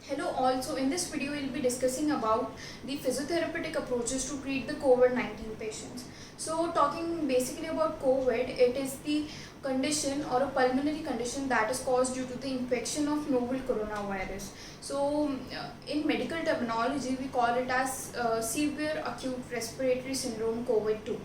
Hello all, so in this video we'll be discussing about the physiotherapeutic approaches to treat the COVID-19 patients. So talking basically about COVID, it is the condition or a pulmonary condition that is caused due to the infection of novel coronavirus. So in medical terminology we call it as severe acute respiratory syndrome COVID-2.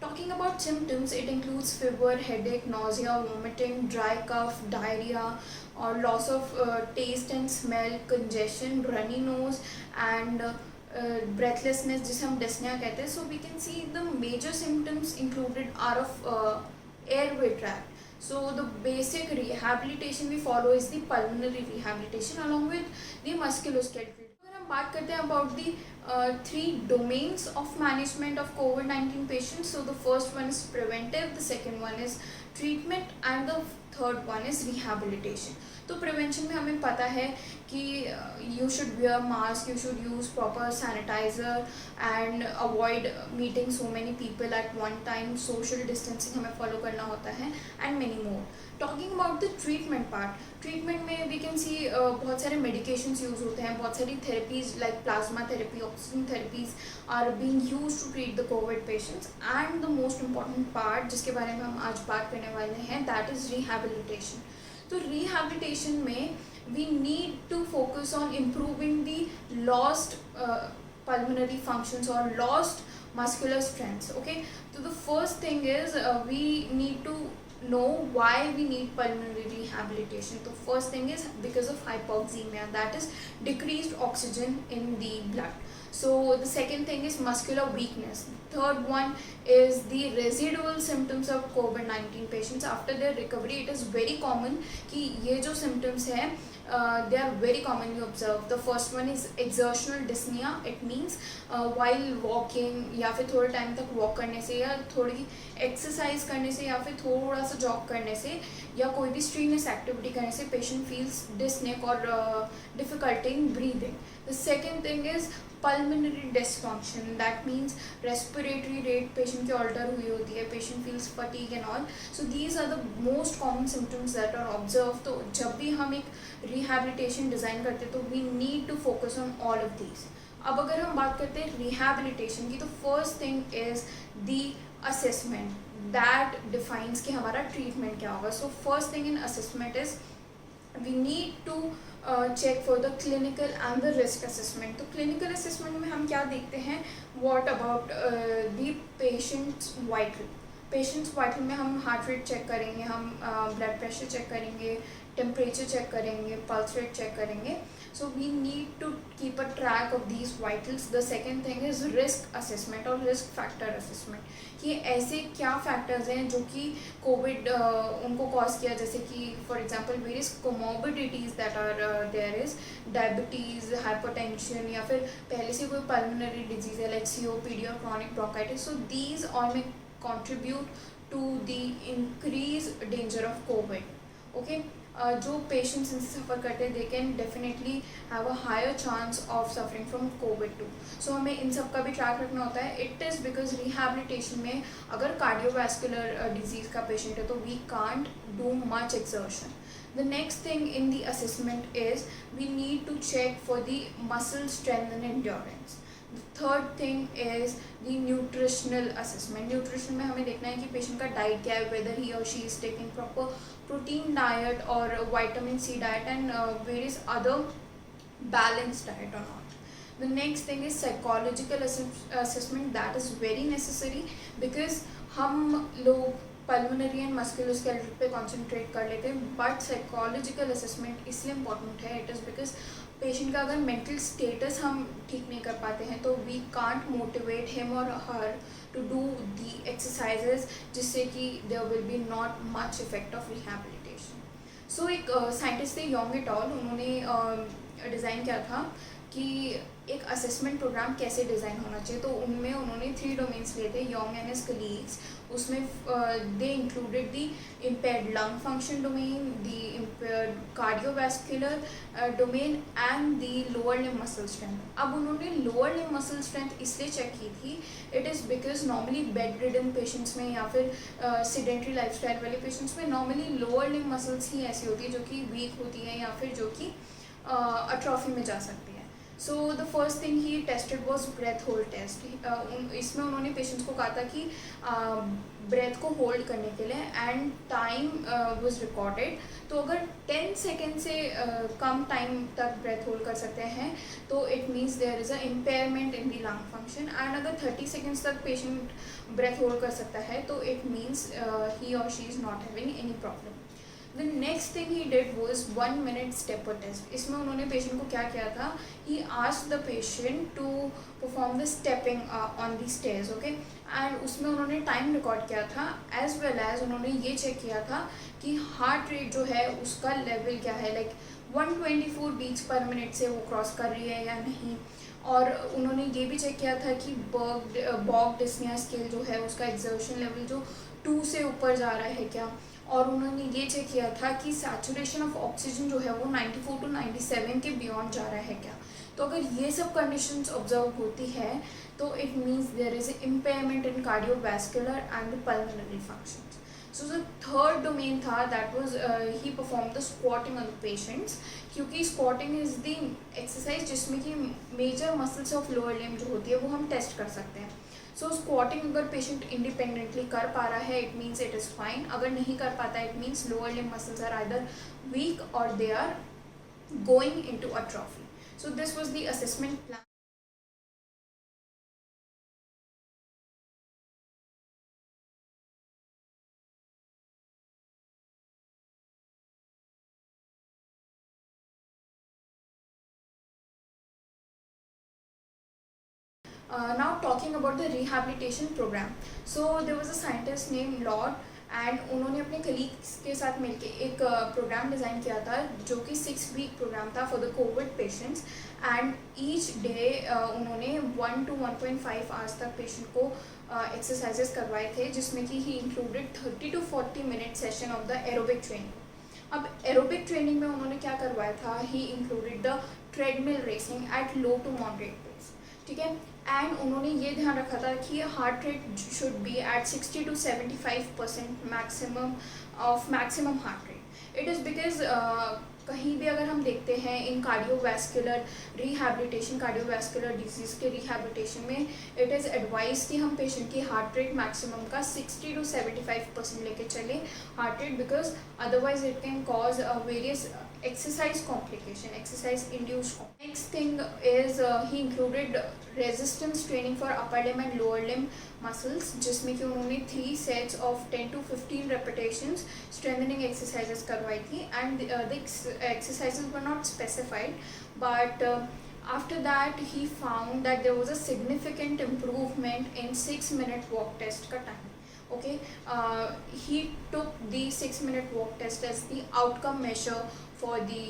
Talking about symptoms, it includes fever, headache, nausea, vomiting, dry cough, diarrhea, or loss of taste and smell, congestion, runny nose, and breathlessness, जिसे हम dyspnea कहते हैं. So we can see the major symptoms included are of airway tract. So the basic rehabilitation we follow is the pulmonary rehabilitation along with the musculoskeletal. अगर हम बात करते हैं about the three domains of management of COVID-19 patients. So the first one is preventive, the second one is treatment, and the third one is rehabilitation. तो prevention में हमें पता है कि you should wear mask, you should use proper sanitizer and avoid meeting so many people at one time, social distancing हमें follow करना होता है and many more. Talking about the treatment part, treatment में वी कैन सी बहुत सारे medications use होते हैं, बहुत सारी therapies like plasma therapy, oxygen therapies are being used to treat the Covid patients. And the most important part जिसके बारे में हम आज बात करने वाले हैं, दैट इज़ रिहैबिलिटेशन. तो रिहैबिलिटेशन में we need to focus on improving the lost pulmonary functions or lost muscular strengths. Okay, so the first thing is we need to know why we need pulmonary rehabilitation. The first thing is because of hypoxemia, that is decreased oxygen in the blood. So the second thing is muscular weakness. Third one is the residual symptoms of COVID-19 patients after their recovery. It is very common कि ये जो symptoms हैं they are very commonly observed. The first one is exertional dyspnea. It means while walking या फिर थोड़े time तक walk करने से या थोड़ी एक्सरसाइज करने से या फिर थोड़ा सा जॉग करने से या कोई भी स्ट्रीनस एक्टिविटी करने से पेशेंट फील्स डिस्नेक और difficulty in breathing. The second thing is pulmonary dysfunction. That means respiratory rate patient की ऑल्टर हुई होती है, patient feels fatigue and all. So these are the most common symptoms that are observe. तो जब भी हम एक रिहैबिलिटेशन डिज़ाइन करते हैं तो we need to focus on all of these. अब अगर हम बात करते हैं रिहैबिलिटेशन की, तो first thing is the assessment that defines कि हमारा ट्रीटमेंट क्या होगा. So first thing in assessment is we need to check for the clinical and the risk assessment. तो clinical assessment में हम क्या देखते हैं, what about the patient's vital. Patient's vital में हम हार्ट रेट चेक करेंगे, हम ब्लड प्रेशर चेक करेंगे, टेम्परेचर चेक करेंगे, पल्स रेट चेक करेंगे. So we need to keep a track of these vitals. The second thing is risk assessment और risk factor assessment, कि ऐसे क्या फैक्टर्स हैं जो कि कोविड उनको कॉज किया, जैसे कि for example various comorbidities that are there is diabetes, hypertension, या फिर पहले से कोई पल्मोनरी डिजीज़ है लाइक COPD और chronic bronchitis. So these all में contribute to the increased danger of COVID. Okay, जो patients इनसे सफ़र करते हैं they can definitely have a higher chance of suffering from COVID-2. So हमें इन सब का भी ट्रैक रखना होता है. It is because rehabilitation में अगर cardiovascular disease का patient है तो we can't do much exertion. The next thing in the assessment is we need to check for the muscle strength and endurance. Third thing is the nutritional assessment. Nutrition में हमें देखना है कि patient का diet क्या है, whether he और she is taking proper protein diet or vitamin C diet and various other balance diet or not. The next thing is psychological assessment. That is very necessary because हम लोग pulmonary and musculoskeletal पे concentrate कर लेते हैं, but psychological assessment इसलिए important है. It is because patient का अगर मेंटल स्टेटस हम ठीक नहीं कर पाते हैं तो we can't motivate him or her to do the exercises, जिससे कि there will be not much effect of rehabilitation. So एक साइंटिस्ट थे योंग एट ऑल, उन्होंने डिज़ाइन किया था कि एक असेसमेंट प्रोग्राम कैसे डिज़ाइन होना चाहिए. तो उनमें उन्होंने 3 डोमेन्स लिए थे, योंग एंड हिज कलीग्स. उसमें they included the impaired lung function domain, the impaired cardiovascular domain and the lower limb muscle strength. अब उन्होंने लोअर लिम्ब मसल स्ट्रेंथ इसलिए चेक की थी, it is because normally bedridden patients में या फिर sedentary lifestyle वाले patients में नॉर्मली लोअर लिम्ब मसल्स ही ऐसी होती है जो कि वीक होती है या फिर जो कि अट्रॉफी में जा सकती है। So the first thing he tested was breath hold test. इसमें उन्होंने पेशेंट्स को कहा था कि ब्रेथ को होल्ड करने के लिए, एंड टाइम वाज रिकॉर्डेड। तो अगर 10 सेकेंड से कम टाइम तक ब्रेथ होल्ड कर सकते हैं तो it means there is a impairment in the lung function, and अगर 30 सेकेंड्स तक पेशेंट ब्रेथ होल्ड कर सकता है तो इट मीन्स ही और she is not having any problem. The next thing he did was 1 minute stepper test. इसमें उन्होंने patient को क्या किया था, he asked the patient to perform the stepping on the stairs, okay. And उसमें उन्होंने time record किया था, एज वेल एज उन्होंने ये चेक किया था कि हार्ट रेट जो है उसका लेवल क्या है, लाइक 124 बीट्स पर मिनट से वो क्रॉस कर रही है या नहीं। और उन्होंने ये भी चेक किया था कि बॉग डिस्निया स्केल जो है उसका एक्सर्शन लेवल जो 2 से ऊपर जा रहा है क्या। और उन्होंने ये चेक किया था कि सैचुरेशन ऑफ ऑक्सीजन जो है वो 94 to 97 के बियॉन्ड जा रहा है क्या। तो अगर ये सब कंडीशंस ऑब्जर्व होती है तो it means there is impairment in cardiovascular and pulmonary functions. So the third domain था that was he perform the squatting on the patients, क्योंकि स्क्वाटिंग इज द एक्सरसाइज जिसमें कि major muscles of lower limb जो होती है वो हम test कर सकते हैं। सो स्क्वाटिंग अगर पेशेंट इंडिपेंडेंटली कर पा रहा है it means it is fine, अगर नहीं कर पाता it means lower limb muscles are either weak or they are going into atrophy. So this was the assessment plan. Now talking about the rehabilitation program. So there was a scientist named Lord, and उन्होंने अपने colleagues के साथ मिलके एक programme design किया था जो कि 6 week प्रोग्राम था for the Covid patients. And each day उन्होंने 1 to 1.5 आवर्स तक पेशेंट को एक्सरसाइजेस करवाए थे, जिसमें कि he included 30 to 40 minute session of the aerobic training. अब एरोबिक ट्रेनिंग में उन्होंने क्या करवाया था, he included the treadmill racing at low to moderate pace, ठीक है। एंड उन्होंने ये ध्यान रखा था कि heart rate should be at 60 to 75% maximum heart rate. It is because कहीं भी अगर हम देखते हैं इन कार्डियोवैस्कुलर रिहैबिलिटेशन, कार्डियोवैस्कुलर डिजीज़ के रिहैबिलिटेशन में इट इज़ एडवाइज कि हम पेशेंट की हार्ट रेट मैक्सिमम का 60 to 75% लेके चलें heart rate, because otherwise it can cause various exercise complication, exercise induced. Next thing is he included resistance training for upper limb and lower limb muscles, जिसमें कि उन्होंने 3 sets of 10 to 15 repetitions strengthening exercises करवाई थी, and the exercises were not specified, but after that he found that there was a significant improvement in 6-minute walk test का time. Okay, he took the 6-minute walk test as the outcome measure for the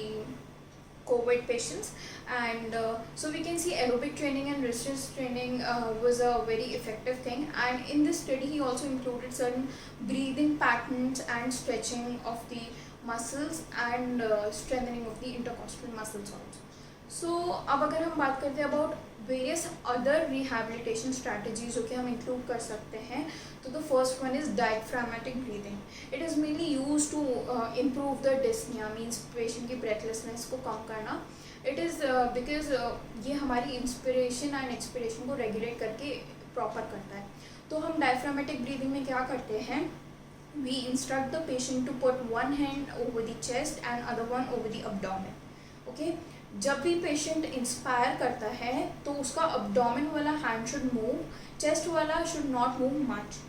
COVID patients, and so we can see aerobic training and resistance training was a very effective thing. And in this study he also included certain breathing patterns and stretching of the muscles and strengthening of the intercostal muscles also. सो अब अगर हम बात करते हैं about various other rehabilitation strategies जो कि हम include कर सकते हैं, तो the first one is diaphragmatic breathing. It is mainly use to improve the dyspnoea, means patient की ब्रेथलेसनेस को कम करना। इट इज़ बिकॉज ये हमारी इंस्पिरेशन एंड एक्सपिरेशन को रेगुलेट करके प्रॉपर करता है। तो हम डायफ्रामेटिक ब्रीदिंग में क्या करते हैं, we instruct the patient to put one hand over the chest and other one over the abdomen, okay. जब भी पेशेंट इंस्पायर करता है तो उसका अब्डोमेन वाला हैंड शुड मूव, चेस्ट वाला should not move much.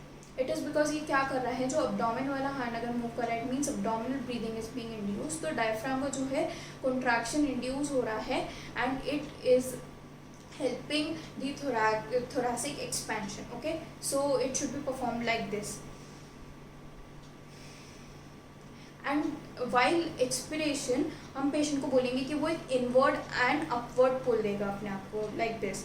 It is because ये क्या कर रहा है, जो अब्डोमेन वाला हैंड अगर मूव कर रहा है it means abdominal breathing is being induce, तो डायफ्राम का जो है कॉन्ट्रैक्शन इंड्यूस हो रहा है and it is helping the thoracic expansion, okay. So it should be performed like this. And while expiration हम पेशेंट को बोलेंगे कि वो एक इनवर्ड एंड अपवर्ड पुल देगा अपने आप को, लाइक दिस,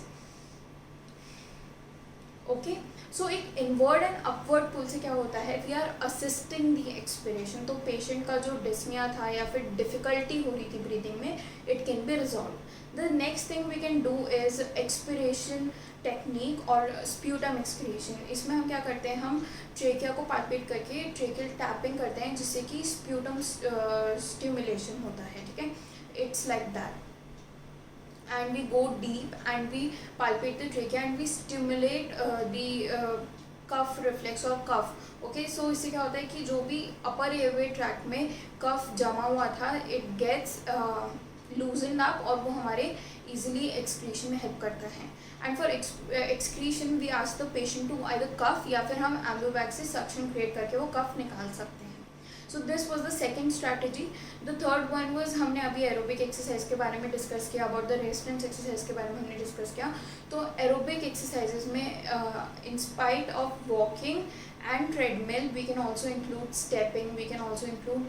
ओके। सो एक इनवर्ड एंड अपवर्ड पुल से क्या होता है, we are assisting the expiration. तो पेशेंट का जो डिस्निया था या फिर डिफ़िकल्टी हो रही थी ब्रीदिंग में, it can be resolve. The next thing we can do is expiration technique और स्प्यूटम एक्सक्रीशन। इसमें हम क्या करते हैं, हम ट्रेकिया को पाल्पेट करके ट्रेकियल टैपिंग करते हैं जिससे कि स्प्यूटम स्टिमुलेशन होता है, ठीक है। it's like that. And we go deep and we palpate the trachea and we stimulate the cough reflex और कफ. ओके, सो इससे क्या होता है कि जो भी अपर एयरवे ट्रैक्ट में कफ जमा हुआ था इट गेट्स लूजन अप और वो हमारे इजीली एक्सक्रीशन में हेल्प करता है. And for excretion we ask the patient to either cough या फिर हम एम्ब्लोबैग से सक्शन क्रिएट करके वो कफ निकाल सकते हैं. सो this was the second strategy. The third one was हमने अभी एरोबिक एक्सरसाइज के बारे में डिस्कस किया, अबाउट द रेजिस्टेंस एक्सरसाइज के बारे में हमने डिस्कस किया. तो एरोबिक एक्सरसाइजेज में in spite of walking and treadmill we can also include stepping, we can also include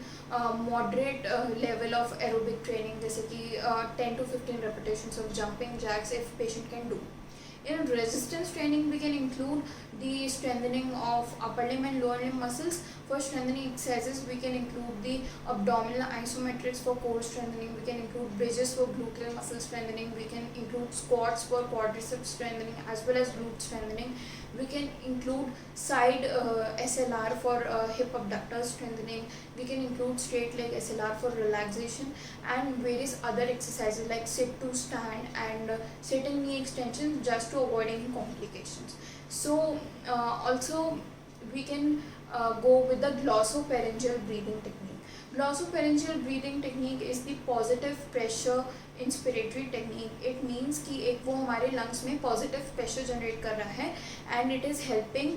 moderate level of aerobic training जैसे कि 10 to 15 repetitions of jumping jacks if patient can do. In resistance training we can include the strengthening of upper limb and lower limb muscles. For strengthening exercises we can include the abdominal isometrics for core strengthening, we can include bridges for gluteal muscle strengthening, we can include squats for quadriceps strengthening as well as glute strengthening, we can include side SLR for hip abductor strengthening, we can include straight leg SLR for relaxation, and various other exercises like sit to stand and sit and knee extension just to avoid any complications. So also we can go with the glossopharyngeal breathing technique. Glossopharyngeal breathing technique is the positive pressure inspiratory technique. It means कि एक वो हमारे lungs में positive pressure generate कर रहा है and it is helping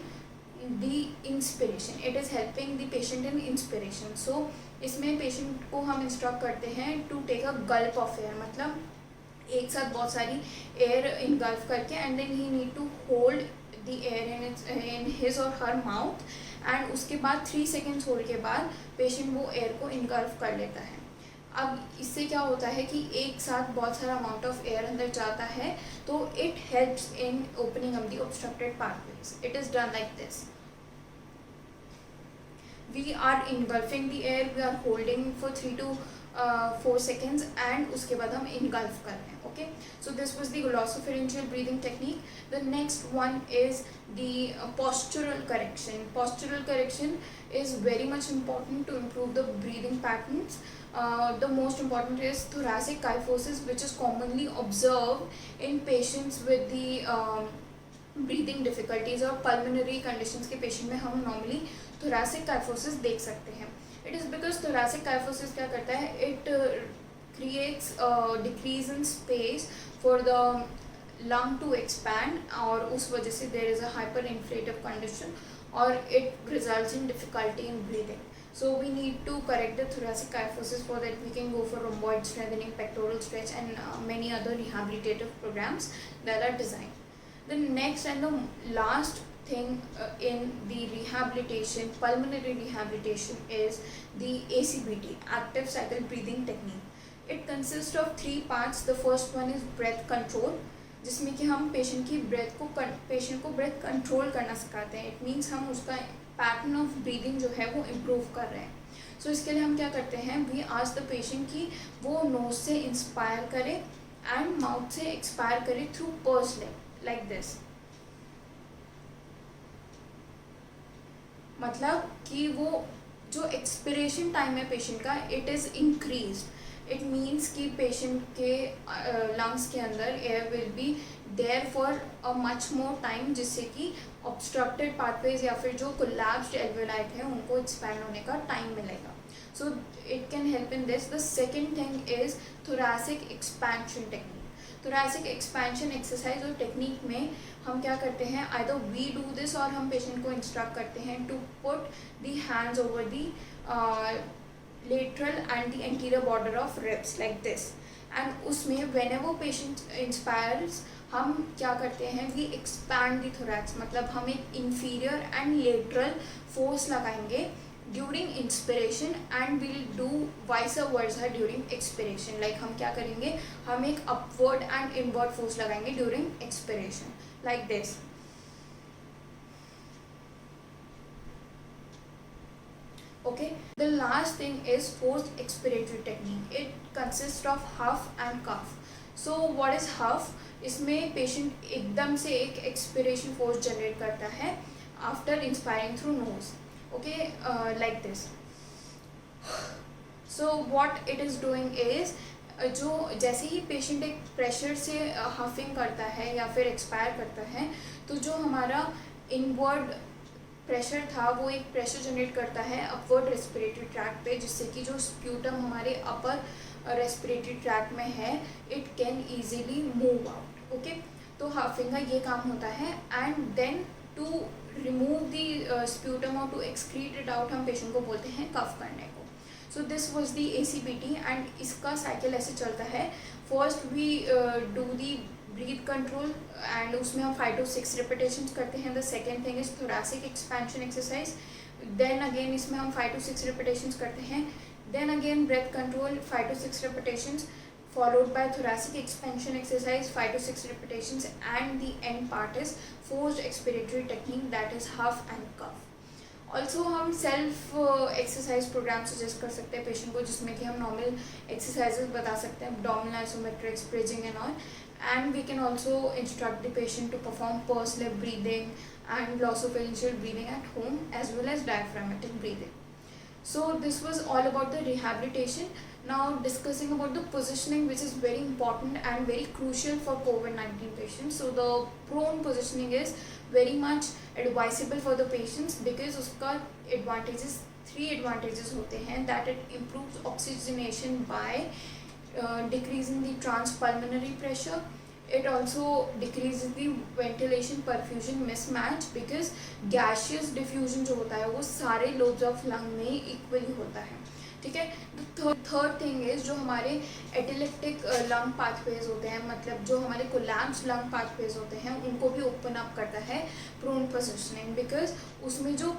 the inspiration. It is helping the patient in inspiration. So इसमें patient को हम instruct करते हैं to take a gulp of air, मतलब एक साथ बहुत सारी air engulf करके and then he need to hold the air in his or her mouth and उसके बाद 3 seconds होल्ड के बाद पेशेंट वो एयर को इनगल्फ कर लेता है. अब इससे क्या होता है कि एक साथ बहुत सारा अमाउंट ऑफ एयर अंदर जाता है तो it helps in opening up the obstructed pathways. It is done like this. We are engulfing the air, we are holding for 3 to 4 seconds and उसके बाद हम इनगल्फ कर रहे हैं. Okay, so this was the glossopharyngeal breathing technique. The next one is the postural correction. Postural correction is very much important to improve the breathing patterns. The most important is thoracic kyphosis, which is commonly observed in patients with the breathing difficulties or pulmonary conditions के patient में हम normally thoracic kyphosis देख सकते हैं. It is because thoracic kyphosis क्या करता है, it creates a decrease in space for the lung to expand और उस वजह से there is a hyperinflative condition or it results in difficulty in breathing. So we need to correct the thoracic kyphosis. For that we can go for rhomboid strengthening, pectoral stretch and many other rehabilitative programs that are designed. The next and the last thing in the rehabilitation, pulmonary rehabilitation, is the ACBT, active cycle breathing technique. It consists of 3 parts. The first one is breath control, जिसमें कि हम patient को breath control करना सिखाते हैं. It means हम उसका pattern of breathing जो है वो इम्प्रूव कर रहे हैं. सो इसके लिए हम क्या करते हैं, वी आस्क द पेशेंट कि वो नोज से इंस्पायर करे एंड माउथ से एक्सपायर करे थ्रू पर्स लाइक दिस. मतलब कि वो जो एक्सपिरेशन टाइम है पेशेंट का it is increased. It means कि पेशेंट के लंग्स के अंदर air will be there for a much more time, जिससे कि ऑब्स्ट्रक्टेड पाथवेज या फिर जो कोलैप्स्ड एल्वेओलाई है उनको एक्सपैंड होने का टाइम मिलेगा. So it can help in this. The second thing is thoracic expansion technique. Thoracic expansion exercise और टेक्निक में हम क्या करते हैं, आइदर वी डू दिस और हम पेशेंट को इंस्ट्रक्ट करते हैं to put the hands over the lateral and the anterior border of ribs like this. And उसमें whenever patient inspires हम क्या करते हैं, we expand the thorax. मतलब हम एक inferior and lateral force लगाएंगे during inspiration and we'll do vice versa during expiration. Like हम क्या करेंगे, हम एक upward and inward force लगाएंगे during expiration like this. Okay, the last thing is forced expiratory technique. It consists of huff and cough. So what is huff? इसमें patient एकदम से एक एक्सपिरेशन फोर्स जनरेट करता है after inspiring through nose. Okay, like this. So what it is doing is जो जैसे ही patient एक pressure से हफिंग करता है या फिर एक्सपायर करता है, तो जो हमारा इनवर्ड प्रेशर था वो एक प्रेशर जनरेट करता है अपवर्ड रेस्पिरेटरी ट्रैक्ट पे, जिससे कि जो स्प्यूटम हमारे अपर रेस्पिरेटरी ट्रैक्ट में है it can easily move out. Okay, तो हफिंग का ये काम होता है। And then to remove the sputum और टू एक्सक्रीट इट आउट हम पेशेंट को बोलते हैं कफ करने को। So this was the ACPT and इसका साइकिल ऐसे चलता है। First we do the breath control and उसमें हम 5 to 6 रिपीटेशंस करते हैं। The second thing is thoracic expansion exercise. Then again इसमें हम 5 to 6 रिपीटेशंस करते हैं। Then again breath control 5 to 6 repetitions followed by thoracic expansion exercise 5 to 6 repetitions, and the end part is forced expiratory technique, that is huff and cough. Also हम self exercise programme suggest कर सकते हैं patient को, जिसमें कि हम normal exercises बता सकते हैं, abdominal isometrics, bridging and all. And we can also instruct the patient to perform pursed lip breathing and glossopharyngeal breathing at home, as well as diaphragmatic breathing. So this was all about the rehabilitation. Now discussing about the positioning, which is very important and very crucial for COVID-19 patients. So the prone positioning is very much advisable for the patients because उसका advantages, 3 advantages होते हैं, that it improves oxygenation by decreasing the transpulmonary pressure. It also decreases the ventilation perfusion mismatch because gaseous diffusion जो होता है वो सारे lobes of lung में equally होता है, ठीक है। थर्ड थिंग इज जो हमारे एटिलेक्टिक लंग पाथवेज होते हैं, मतलब जो हमारे कोलैप्स लंग पाथवेज होते हैं, उनको भी ओपन अप करता है प्रोन पोजिशनिंग, बिकॉज उसमें जो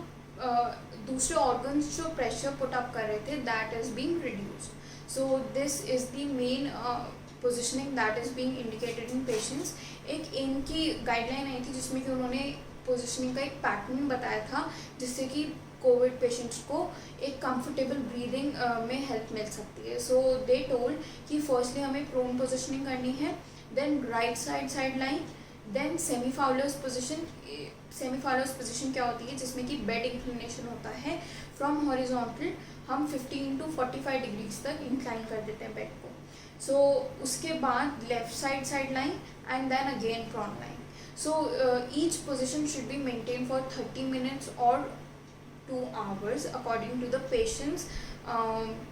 दूसरे ऑर्गन्स जो प्रेशर पुट अप कर रहे थे that is being reduced. So this is the main positioning that is being indicated in patients. एक इनकी गाइडलाइन आई थी जिसमें कि उन्होंने पोजिशनिंग का एक पैटर्न बताया था, जिससे कि कोविड पेशेंट्स को एक कंफर्टेबल ब्रीदिंग में हेल्प मिल सकती है। सो दे टोल्ड कि फर्स्टली हमें प्रोन पोजिशनिंग करनी है, then right side lying, then semi Fowler's position. Semi Fowler's position क्या होती है, जिसमें कि बेड इंक्लिनेशन होता है फ्रॉम हॉरिजॉन्टल, हम 15 to 45 डिग्रीज तक इंक्लाइन कर देते हैं बेड को। सो उसके बाद left side lying and then again prone lying. So each position should be maintain for 30 minutes और 2 hours according to the patient's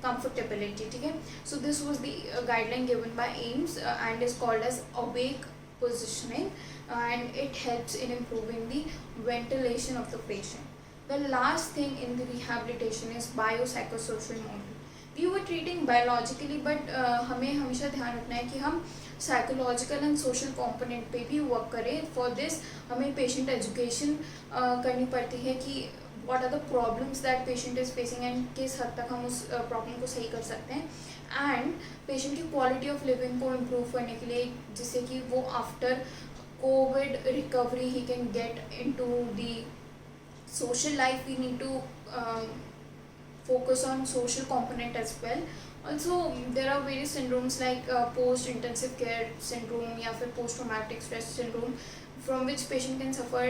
comfortability, ठीक है। So this was the guideline given by AIIMS and is called as awake positioning, and it helps in improving the ventilation of the patient. The last thing in the rehabilitation is biopsychosocial model. We were treating biologically, but हमें हमेशा ध्यान रखना है कि हम psychological and social component पे भी work करें। फॉर दिस हमें पेशेंट एजुकेशन करनी पड़ती है कि what are the problems that patient is facing and किस हद तक हम उस प्रॉब्लम को सही कर सकते हैं, एंड पेशेंट की क्वालिटी ऑफ लिविंग को इम्प्रूव करने के लिए, जिससे कि वो after covid recovery he can get into the social life. We need to focus on social component as well. Also there are various syndromes like post intensive care syndrome या फिर post traumatic stress syndrome, from which patient can suffer.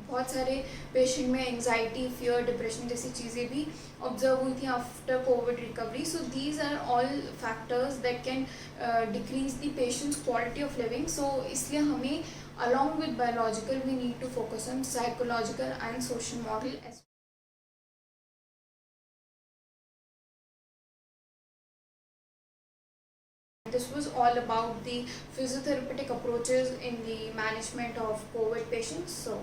बहुत सारे patient में anxiety, fear, depression जैसी चीज़ें भी observe हुई थी after covid recovery. So these are all factors that can decrease the patients quality of living. So इसलिए हमें along with biological we need to focus on psychological and social model age. This was all about the physiotherapeutic approaches in the management of COVID patients. So